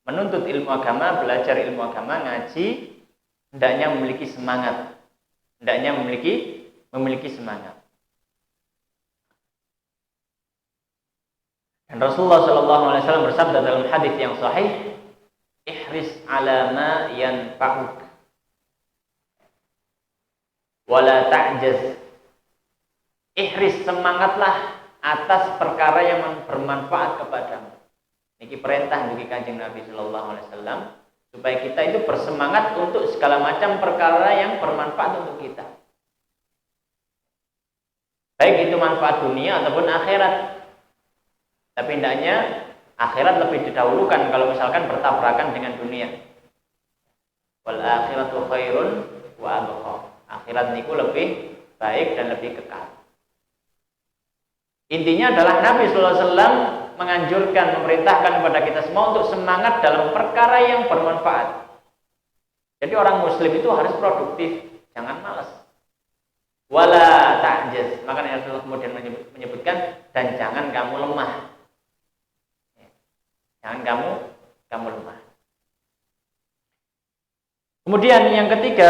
menuntut ilmu agama, belajar ilmu agama, ngaji, hendaknya memiliki semangat. Hendaknya memiliki semangat. Dan Rasulullah SAW bersabda dalam hadis yang sahih, ihris ala ma yanfa'uk wala ta'jaz. Ihris, semangatlah atas perkara yang bermanfaat kepadamu. Niki perintah dari Kanjeng Nabi SAW supaya kita itu bersemangat untuk segala macam perkara yang bermanfaat untuk kita. Baik itu manfaat dunia ataupun akhirat. Tapi hendaknya akhirat lebih didahulukan kalau misalkan bertabrakan dengan dunia. Wal akhiratu khairun wa abqa. Akhirat niku lebih baik dan lebih kekal. Intinya adalah Nabi sallallahu alaihi wasallam menganjurkan, memerintahkan kepada kita semua untuk semangat dalam perkara yang bermanfaat. Jadi orang muslim itu harus produktif, jangan malas. Wala ta'jaz. Maka Rasulullah kemudian menyebutkan, dan jangan kamu lemah. Jangan kamu lemah. Kemudian yang ketiga,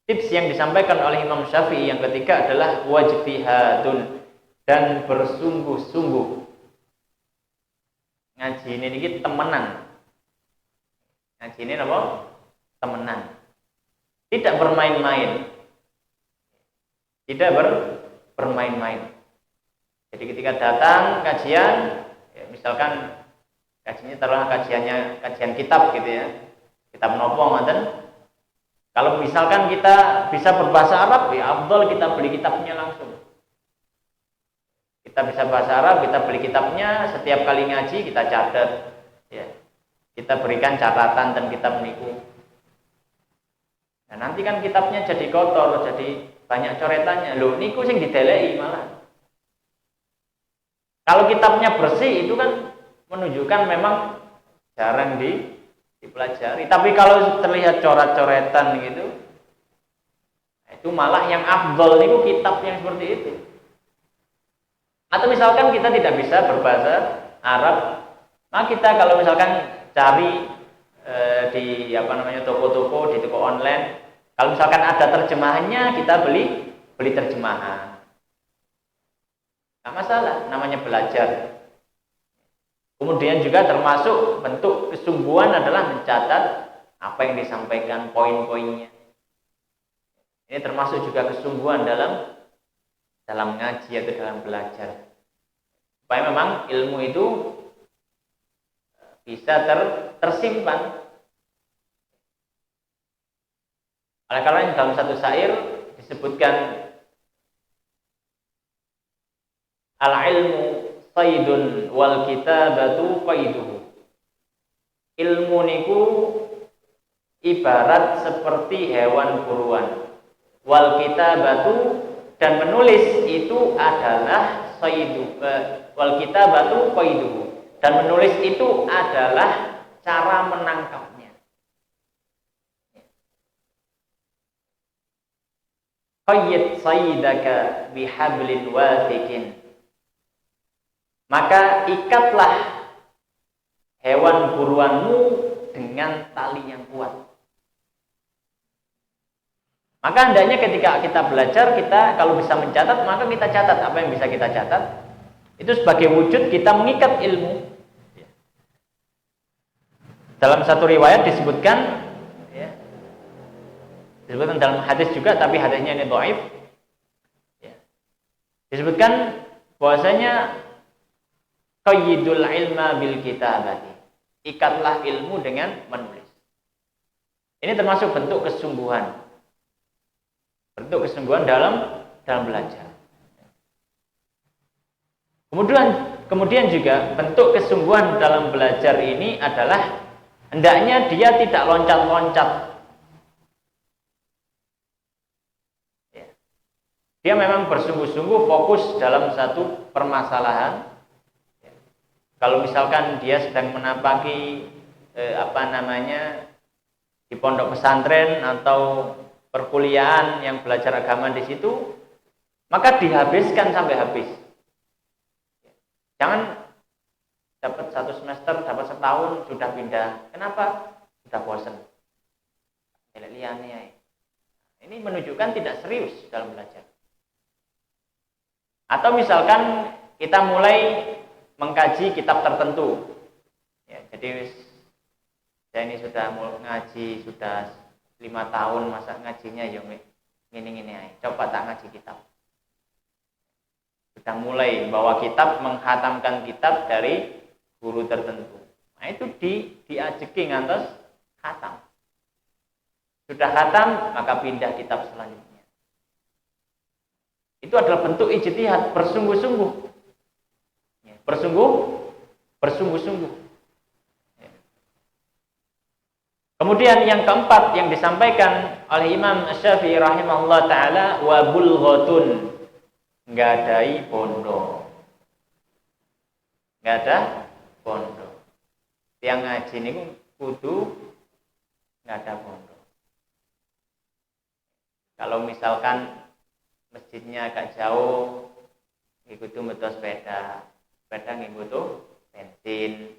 tips yang disampaikan oleh Imam Syafi'i yang ketiga adalah wajtihadun, dan bersungguh-sungguh. Ngaji ini temenan. Ngaji ini apa? Temenan. Tidak bermain-main. Tidak bermain-main. Jadi ketika datang kajian, ya misalkan kajiannya taruhlah kajian kitab gitu ya. Kitab nopo ngoten. Kalau misalkan kita bisa berbahasa Arab, ya afdal kita beli kitabnya langsung. Kita bisa bahasa Arab, kita beli kitabnya, setiap kali ngaji kita catat, ya. Kita berikan catatan dan kitab niku. Nah, nanti kan kitabnya jadi kotor, jadi banyak coretannya. Loh, niku sing dideleki malah. Kalau kitabnya bersih itu kan menunjukkan memang jarang dipelajari. Tapi kalau terlihat coret-coretan gitu, itu malah yang afdol niku kitab yang seperti itu. Atau misalkan kita tidak bisa berbahasa Arab, maka kita kalau misalkan cari di toko-toko, di toko online, kalau misalkan ada terjemahannya, kita beli terjemahan. Nggak masalah, namanya belajar. Kemudian juga termasuk bentuk kesungguhan adalah mencatat apa yang disampaikan, poin-poinnya. Ini termasuk juga kesungguhan dalam ngaji atau dalam belajar, supaya memang ilmu itu bisa tersimpan. Oleh karena dalam satu syair disebutkan al-ilmu saydun wal kitabatu qaiduhu. Ilmu niku ibarat seperti hewan buruan. Wal kitabatu, dan menulis itu adalah sayyidu, wal kitabatu qaiduhu, dan menulis itu adalah cara menangkapnya. Qayyid sayyidaka bihablin wathiqin, maka ikatlah hewan buruanmu dengan tali yang kuat. Maka hendaknya ketika kita belajar, kita kalau bisa mencatat, maka kita catat apa yang bisa kita catat. Itu sebagai wujud kita mengikat ilmu. Dalam satu riwayat disebutkan, ya, disebutkan dalam hadis juga, tapi hadisnya ini dhaif. Ya, disebutkan bahwasanya qayyidul ilma bil kitabati, ikatlah ilmu dengan menulis. Ini termasuk bentuk kesungguhan. Bentuk kesungguhan dalam belajar. Kemudian juga bentuk kesungguhan dalam belajar ini adalah hendaknya dia tidak loncat-loncat. Ya. Dia memang bersungguh-sungguh fokus dalam satu permasalahan. Ya. Kalau misalkan dia sedang menapaki di pondok pesantren atau perkuliahan yang belajar agama di situ, maka dihabiskan sampai habis. Jangan dapat 1 semester, dapat setahun sudah pindah. Kenapa? Sudah bosan. liyane. Ini menunjukkan tidak serius dalam belajar. Atau misalkan kita mulai mengkaji kitab tertentu. Ya, jadi saya ini sudah ngaji sudah 5 tahun, masa ngajinya ya ngini-ngini aja. Coba tak ngaji kitab. Sudah mulai bawa kitab, menghatamkan kitab dari guru tertentu. Nah itu diajeki ngantos khatam. Sudah khatam, maka pindah kitab selanjutnya. Itu adalah bentuk ijtihad, bersungguh-sungguh. Ya, bersungguh-sungguh. Ya. Kemudian yang keempat yang disampaikan oleh Imam Syafi'i rahimahullah ta'ala, wa bulghatun, ngadai bondo. Nggak ada bondo. Yang ngaji ini kudu nggak ada bondo. Kalau misalkan masjidnya agak jauh, ngikutu motor sepeda ngikutu bensin.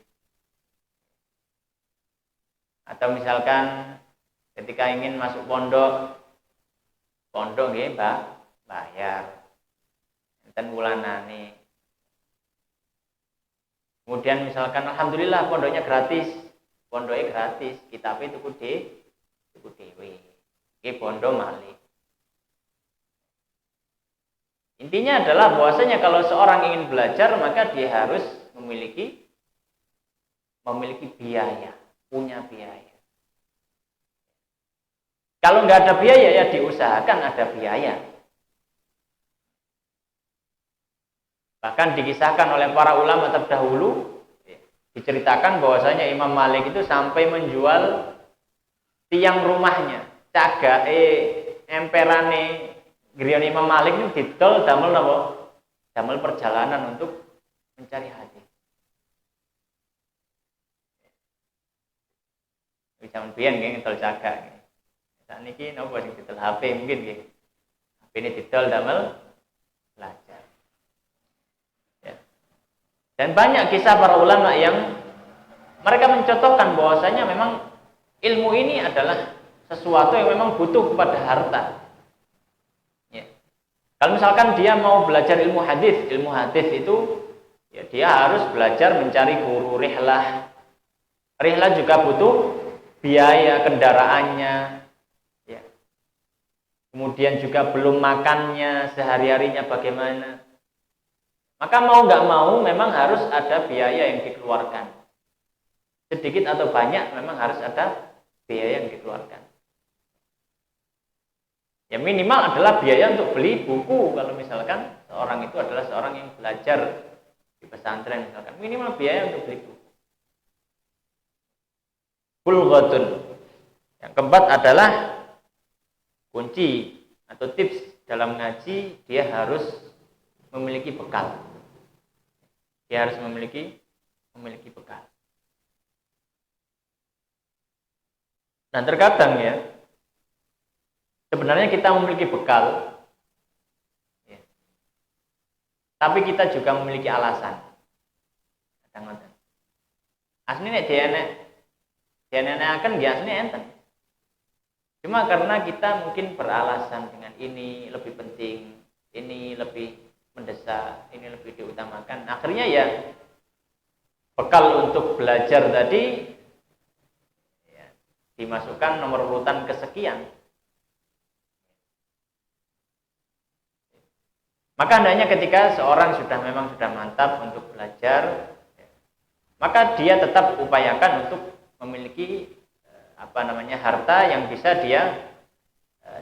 Atau misalkan ketika ingin masuk pondok nggih, Mbak, bayar. Enten wulanane. Kemudian misalkan alhamdulillah pondoknya gratis, kitabnya tuku dhewe. Iki bondo malih. Intinya adalah bahwasanya kalau seorang ingin belajar maka dia harus memiliki biaya, punya biaya. Kalau nggak ada biaya ya diusahakan ada biaya. Bahkan dikisahkan oleh para ulama terdahulu, diceritakan bahwasanya Imam Malik itu sampai menjual tiang rumahnya, emperane griya Imam Malik itu didol damel napa? Damel perjalanan untuk mencari hadis. Wis zaman biyen nggih ngedol cagak. Sakniki napa sing didol HP mungkin nggih. HP ini didol damel belajar. Ya. Dan banyak kisah para ulama yang mereka mencontohkan bahwasanya memang ilmu ini adalah sesuatu yang memang butuh kepada harta. Ya. Kalau misalkan dia mau belajar ilmu hadis itu ya dia harus belajar mencari guru rihlah. Rihlah juga butuh biaya kendaraannya. Ya. Kemudian juga belum makannya sehari-harinya bagaimana. Maka mau nggak mau memang harus ada biaya yang dikeluarkan. Sedikit atau banyak memang harus ada biaya yang dikeluarkan. Ya minimal adalah biaya untuk beli buku. Kalau misalkan seorang itu adalah seorang yang belajar di pesantren misalkan, minimal biaya untuk beli buku. Bulghatun. Yang keempat adalah kunci atau tips dalam ngaji, dia harus memiliki bekal. Dia harus memiliki bekal. Nah terkadang ya, sebenarnya kita memiliki bekal, ya. Tapi kita juga memiliki alasan. Kadang-kadang. Aslinya dia akan dia aslinya enten. Cuma karena kita mungkin beralasan dengan ini lebih penting, ini lebih mendesak, ini lebih diutamakan. Akhirnya ya bekal untuk belajar tadi ya, dimasukkan nomor urutan kesekian. Maka hendaknya ketika seorang memang sudah mantap untuk belajar, maka dia tetap upayakan untuk memiliki harta yang bisa dia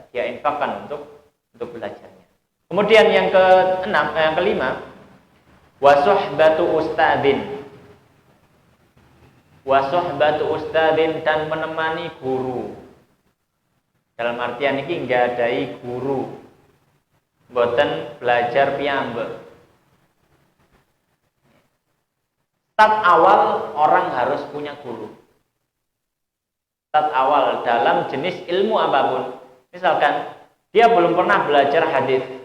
infakkan untuk belajarnya. Kemudian yang kelima, wasuhbatu ustadin dan menemani guru. Dalam artian ini nggadai guru, boten belajar piyambak. Start awal orang harus punya guru. Start awal dalam jenis ilmu apapun. Misalkan dia belum pernah belajar hadis.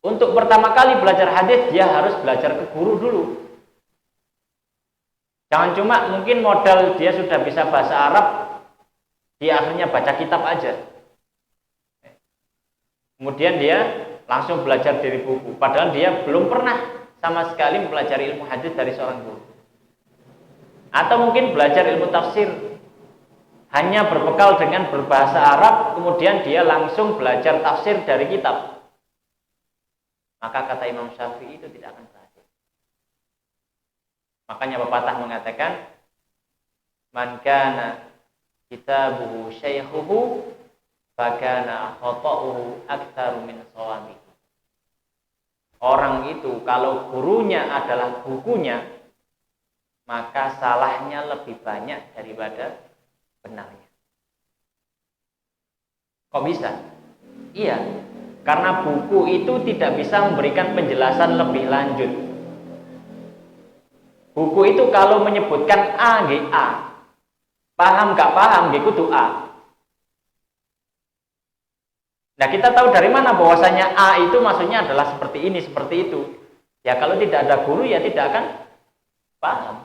Untuk pertama kali belajar hadis dia harus belajar ke guru dulu. Jangan cuma mungkin modal dia sudah bisa bahasa Arab, Dia akhirnya baca kitab aja. Kemudian dia langsung belajar dari buku. Padahal dia belum pernah sama sekali mempelajari ilmu hadis dari seorang guru. Atau mungkin belajar ilmu tafsir hanya berbekal dengan berbahasa Arab, kemudian dia langsung belajar tafsir dari kitab. Maka kata Imam Syafi'i itu tidak akan berhasil. Makanya pepatah mengatakan, man kana kitabuhu syaikhuhu fakana khata'uhu aktsaru min shawabihi. Orang itu kalau gurunya adalah bukunya, maka salahnya lebih banyak daripada benarnya. Kok bisa? Iya, karena buku itu tidak bisa memberikan penjelasan lebih lanjut. Buku itu kalau menyebutkan A, G, A. Paham gak paham, G kudu A. Nah, kita tahu dari mana bahwasanya A itu maksudnya adalah seperti ini, seperti itu. Ya kalau tidak ada guru ya tidak akan paham.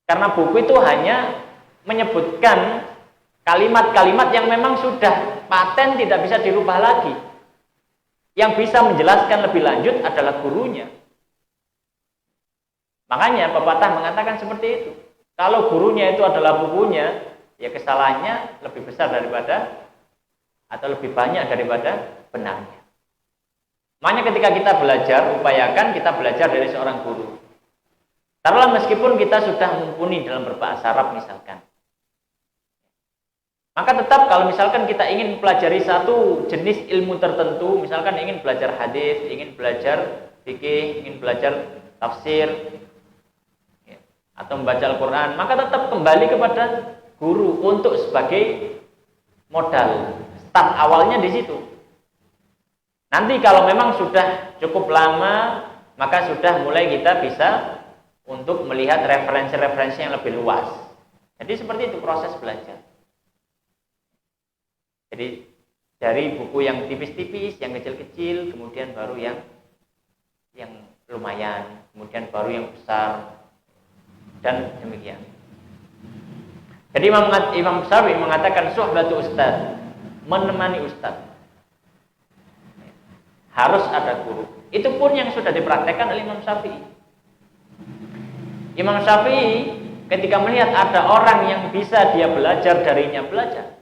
Karena buku itu hanya menyebutkan kalimat-kalimat yang memang sudah paten, tidak bisa dirubah lagi. Yang bisa menjelaskan lebih lanjut adalah gurunya. Makanya pepatah mengatakan seperti itu. Kalau gurunya itu adalah bukunya, ya kesalahannya lebih besar daripada atau lebih banyak daripada benarnya. Makanya ketika kita belajar, upayakan kita belajar dari seorang guru. Taruhlah meskipun kita sudah mumpuni dalam berbahasa Arab misalkan. Maka tetap kalau misalkan kita ingin mempelajari satu jenis ilmu tertentu, misalkan ingin belajar hadis, ingin belajar fikih, ingin belajar tafsir, atau membaca Al-Quran, maka tetap kembali kepada guru untuk sebagai modal. Start awalnya di situ. Nanti kalau memang sudah cukup lama, maka sudah mulai kita bisa untuk melihat referensi-referensi yang lebih luas. Jadi seperti itu proses belajar. Jadi dari buku yang tipis-tipis, yang kecil-kecil, kemudian baru yang lumayan, kemudian baru yang besar, dan demikian. Jadi Imam Syafi'i mengatakan suhbatu ustaz, menemani ustaz. Harus ada guru. Itu pun yang sudah dipraktekkan oleh Imam Syafi'i. Imam Syafi'i ketika melihat ada orang yang bisa dia belajar darinya, belajar.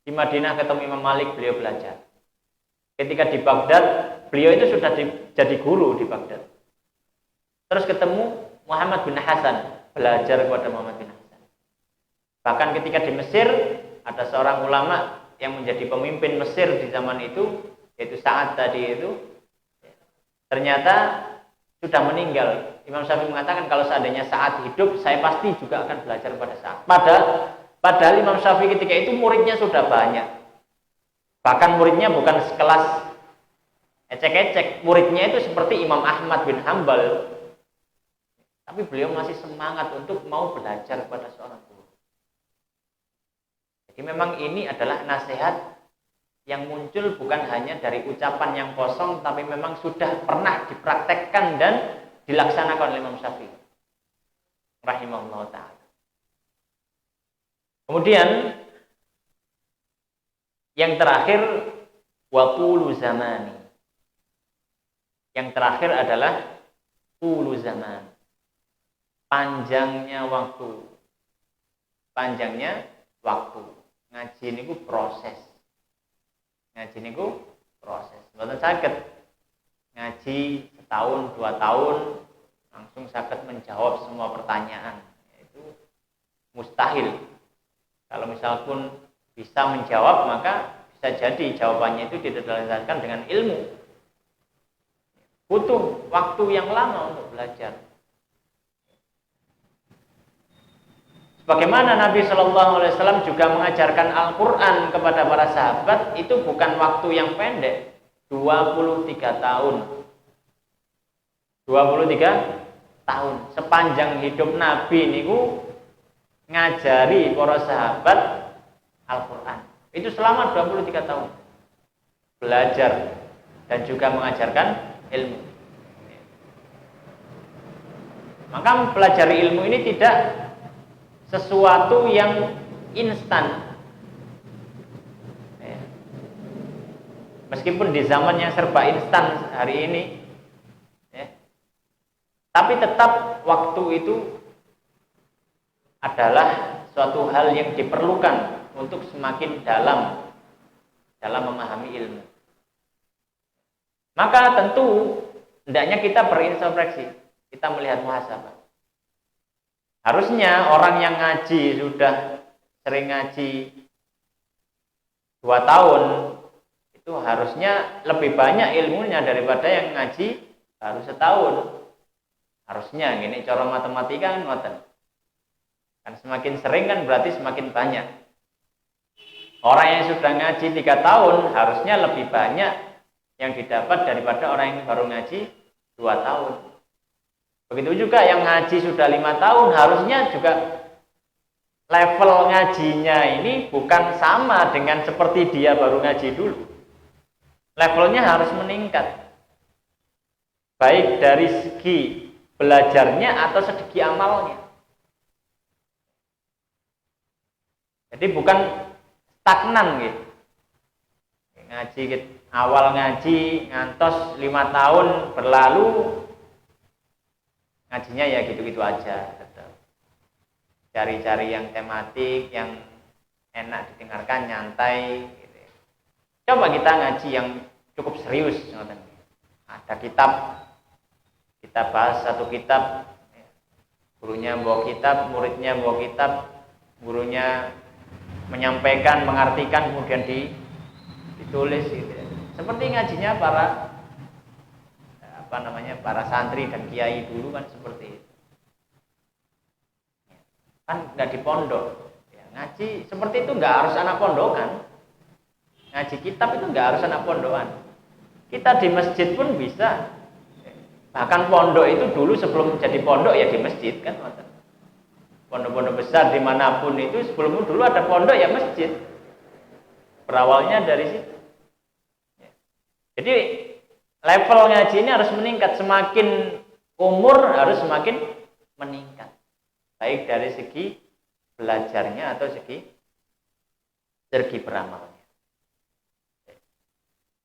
Di Madinah ketemu Imam Malik, beliau belajar. Ketika di Baghdad, beliau itu sudah jadi guru di Baghdad. Terus ketemu Muhammad bin Hasan, belajar kepada Muhammad bin Hasan. Bahkan ketika di Mesir, ada seorang ulama yang menjadi pemimpin Mesir di zaman itu, yaitu Sa'ad tadi itu, ternyata sudah meninggal. Imam Syafi'i mengatakan kalau seandainya Sa'ad hidup, saya pasti juga akan belajar pada Sa'ad. Padahal Imam Syafi'i ketika itu muridnya sudah banyak. Bahkan muridnya bukan sekelas ecek-ecek, muridnya itu seperti Imam Ahmad bin Hambal. Tapi beliau masih semangat untuk mau belajar kepada seorang guru. Jadi memang ini adalah nasihat yang muncul bukan hanya dari ucapan yang kosong, tapi memang sudah pernah dipraktekkan dan dilaksanakan oleh Imam Syafi'i rahimahullah ta'ala. Kemudian yang terakhir, waqulu zamani. Yang terakhir adalah qulu zaman. Panjangnya waktu. Panjangnya waktu. Ngaji niku proses. Ngaji niku proses. Mboten saged ngaji setahun, 2 tahun langsung saged menjawab semua pertanyaan. Itu mustahil. Kalau misal pun bisa menjawab, maka bisa jadi jawabannya itu didasarkan dengan ilmu. Butuh waktu yang lama untuk belajar. Sebagaimana Nabi Shallallahu Alaihi Wasallam juga mengajarkan Al-Quran kepada para sahabat, itu bukan waktu yang pendek, 23 tahun. 23 tahun. Sepanjang hidup Nabi niku ngajari para sahabat Al-Quran. Itu selama 23 tahun. Belajar dan juga mengajarkan ilmu. Maka mempelajari ilmu ini tidak sesuatu yang instan. Ya. Meskipun di zaman yang serba instan hari ini, ya, tapi tetap waktu itu adalah suatu hal yang diperlukan untuk semakin dalam memahami ilmu. Maka tentu hendaknya kita berintrospeksi, kita melihat muhasabah. Harusnya orang yang ngaji sudah sering ngaji 2 tahun itu harusnya lebih banyak ilmunya daripada yang ngaji baru setahun. Harusnya gini, cara matematika kan ngoten. Kan semakin sering kan berarti semakin banyak. Orang yang sudah ngaji 3 tahun harusnya lebih banyak yang didapat daripada orang yang baru ngaji 2 tahun. Begitu juga yang ngaji sudah 5 tahun, harusnya juga level ngajinya ini bukan sama dengan seperti dia baru ngaji dulu. Levelnya harus meningkat. Baik dari segi belajarnya atau segi amalnya. Jadi bukan stagnan gitu. Ngaji gitu. Awal ngaji ngantos 5 tahun berlalu, ngajinya ya gitu-gitu aja, cari-cari yang tematik, yang enak didengarkan, nyantai gitu. Coba kita ngaji yang cukup serius. Ada kitab, kita bahas satu kitab, gurunya bawa kitab, muridnya bawa kitab, gurunya menyampaikan, mengartikan, kemudian ditulis gitu. Seperti ngajinya para santri dan kiai dulu kan seperti itu. Kan nggak di pondok. Ya, ngaji seperti itu nggak harus anak pondokan. Ngaji kitab itu nggak harus anak pondokan. Kita di masjid pun bisa. Bahkan pondok itu dulu sebelum jadi pondok ya di masjid kan. Pondok-pondok besar dimanapun itu sebelum dulu ada pondok ya masjid. Berawalnya dari situ. Jadi level ngaji ini harus meningkat, semakin umur harus semakin meningkat. Baik dari segi belajarnya atau segi beramalnya.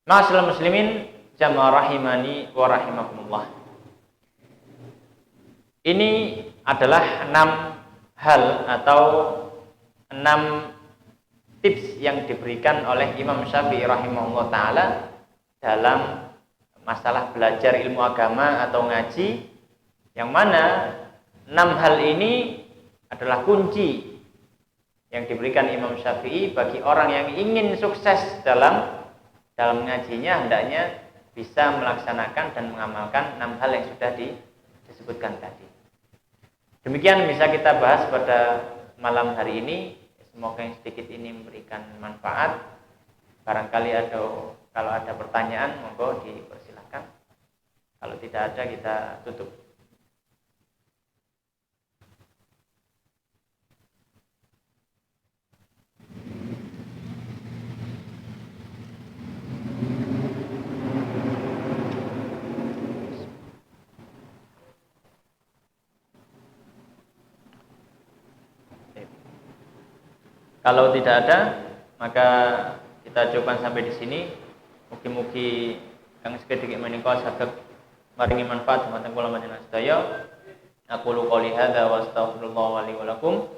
Ma'asyiral muslimin jamaah rahimani wa rahimakumullah. Ini adalah 6 hal atau 6 tips yang diberikan oleh Imam Syafi'i rahimahullah ta'ala dalam masalah belajar ilmu agama atau ngaji, yang mana 6 hal ini adalah kunci yang diberikan Imam Syafi'i bagi orang yang ingin sukses dalam ngajinya, hendaknya bisa melaksanakan dan mengamalkan 6 hal yang sudah disebutkan tadi. Demikian bisa kita bahas pada malam hari ini. Semoga yang sedikit ini memberikan manfaat. Barangkali kalau ada pertanyaan, monggo dipersilakan. Kalau tidak ada, kita tutup. Kalau tidak ada, maka kita cukupkan sampai di sini. Mugi-mugi kang sedherek menika saged maringi manfaat dhumateng kula panjenengan sedaya. Aku qouli hadza wa astaghfirullah li wa lakum.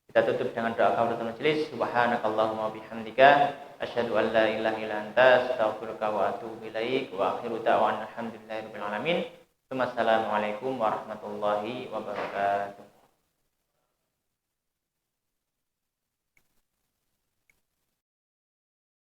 Kita tutup dengan doa kafaratul majelis. Subhanakallahumma wa bihamdika asyhadu an la ilaha illa anta astaghfiruka wa atubu ilaik. Wa akhiru da'wana alhamdulillahirabbil alamin. Wassalamualaikum warahmatullahi wabarakatuh.